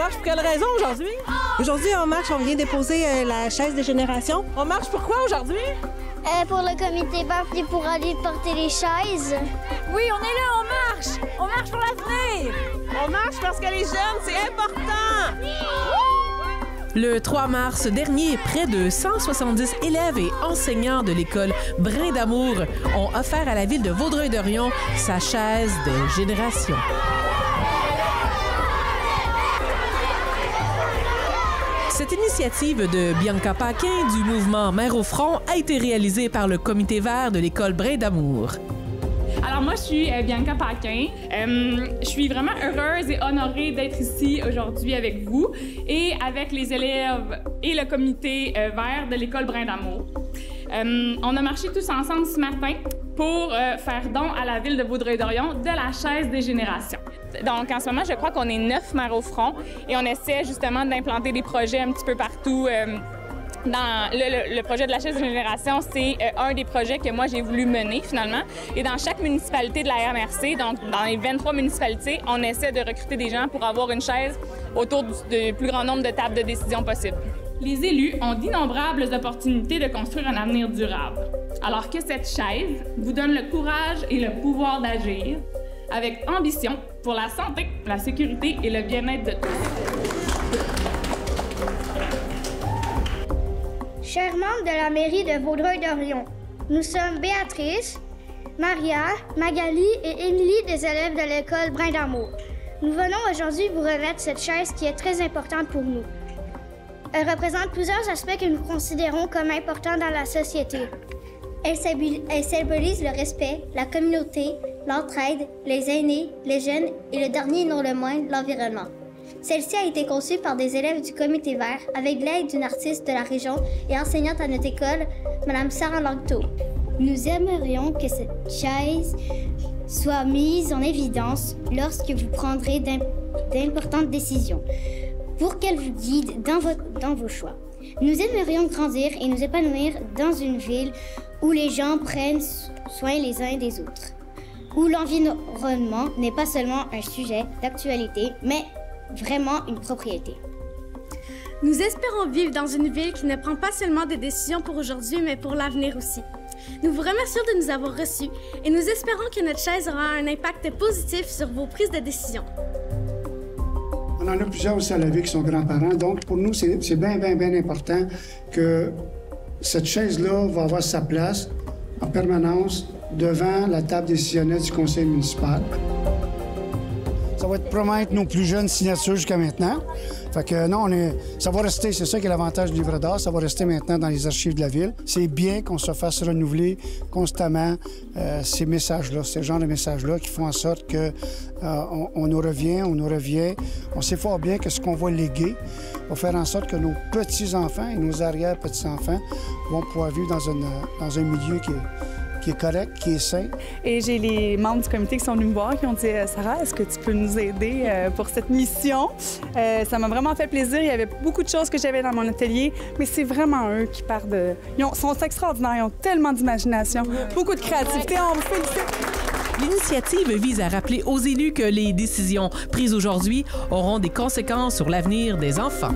marche pour quelle raison aujourd'hui? Aujourd'hui, on marche, on vient déposer la chaise des générations. On marche pourquoi aujourd'hui? Pour le comité vert puis pour aller porter les chaises. Oui, on est là, on marche! On marche pour l'avenir! On marche parce que les jeunes, c'est important! Le 3 mars dernier, près de 170 élèves et enseignants de l'école Brin d'Amour ont offert à la ville de Vaudreuil-Dorion sa chaise des générations. Cette initiative de Bianca Paquin du mouvement Mère au front a été réalisée par le comité vert de l'école Brin d'Amour. Alors moi, je suis Bianca Paquin. Je suis vraiment heureuse et honorée d'être ici aujourd'hui avec vous et avec les élèves et le comité vert de l'école Brin d'Amour. On a marché tous ensemble ce matin pour faire don à la ville de Vaudreuil-Dorion de la chaise des générations. Donc en ce moment, je crois qu'on est 9 mères au front et on essaie justement d'implanter des projets un petit peu partout. Dans le projet de la chaise de génération, c'est un des projets que moi j'ai voulu mener finalement. Et dans chaque municipalité de la RMRC, donc dans les 23 municipalités, on essaie de recruter des gens pour avoir une chaise autour du plus grand nombre de tables de décision possible. Les élus ont d'innombrables opportunités de construire un avenir durable. Alors que cette chaise vous donne le courage et le pouvoir d'agir avec ambition pour la santé, la sécurité et le bien-être de tous. Chers membres de la mairie de Vaudreuil-Dorion, nous sommes Béatrice, Maria, Magali et Émilie des élèves de l'école Brin d'Amour. Nous venons aujourd'hui vous remettre cette chaise qui est très importante pour nous. Elle représente plusieurs aspects que nous considérons comme importants dans la société. Elle symbolise le respect, la communauté, l'entraide, les aînés, les jeunes et le dernier et non le moindre, l'environnement. Celle-ci a été conçue par des élèves du comité vert avec l'aide d'une artiste de la région et enseignante à notre école, Mme Sarah Langto. Nous aimerions que cette chaise soit mise en évidence lorsque vous prendrez d'importantes décisions pour qu'elle vous guide dans vos choix. Nous aimerions grandir et nous épanouir dans une ville où les gens prennent soin les uns des autres, où l'environnement n'est pas seulement un sujet d'actualité, mais vraiment une propriété. Nous espérons vivre dans une ville qui ne prend pas seulement des décisions pour aujourd'hui, mais pour l'avenir aussi. Nous vous remercions de nous avoir reçus et nous espérons que notre chaise aura un impact positif sur vos prises de décision. On en a plusieurs aussi à la ville qui sont grands-parents, donc pour nous, c'est bien important que cette chaise-là va avoir sa place en permanence devant la table décisionnelle du conseil municipal. Ça va être promettre nos plus jeunes signatures jusqu'à maintenant. Fait que non, ça va rester, c'est ça qui est l'avantage du livre d'art, ça va rester maintenant dans les archives de la ville. C'est bien qu'on se fasse renouveler constamment ces messages-là, ce genre de messages-là qui font en sorte que on nous revient. On sait fort bien que ce qu'on va léguer va faire en sorte que nos petits-enfants et nos arrière-petits-enfants vont pouvoir vivre dans un milieu qui est correct, qui est sain. Et j'ai les membres du comité qui sont venus me voir, qui ont dit « Sarah, est-ce que tu peux nous aider pour cette mission? » Ça m'a vraiment fait plaisir. Il y avait beaucoup de choses que j'avais dans mon atelier, mais c'est vraiment eux qui partent de... Ils sont extraordinaires, ils ont tellement d'imagination, beaucoup de créativité. On vous félicite! L'initiative vise à rappeler aux élus que les décisions prises aujourd'hui auront des conséquences sur l'avenir des enfants.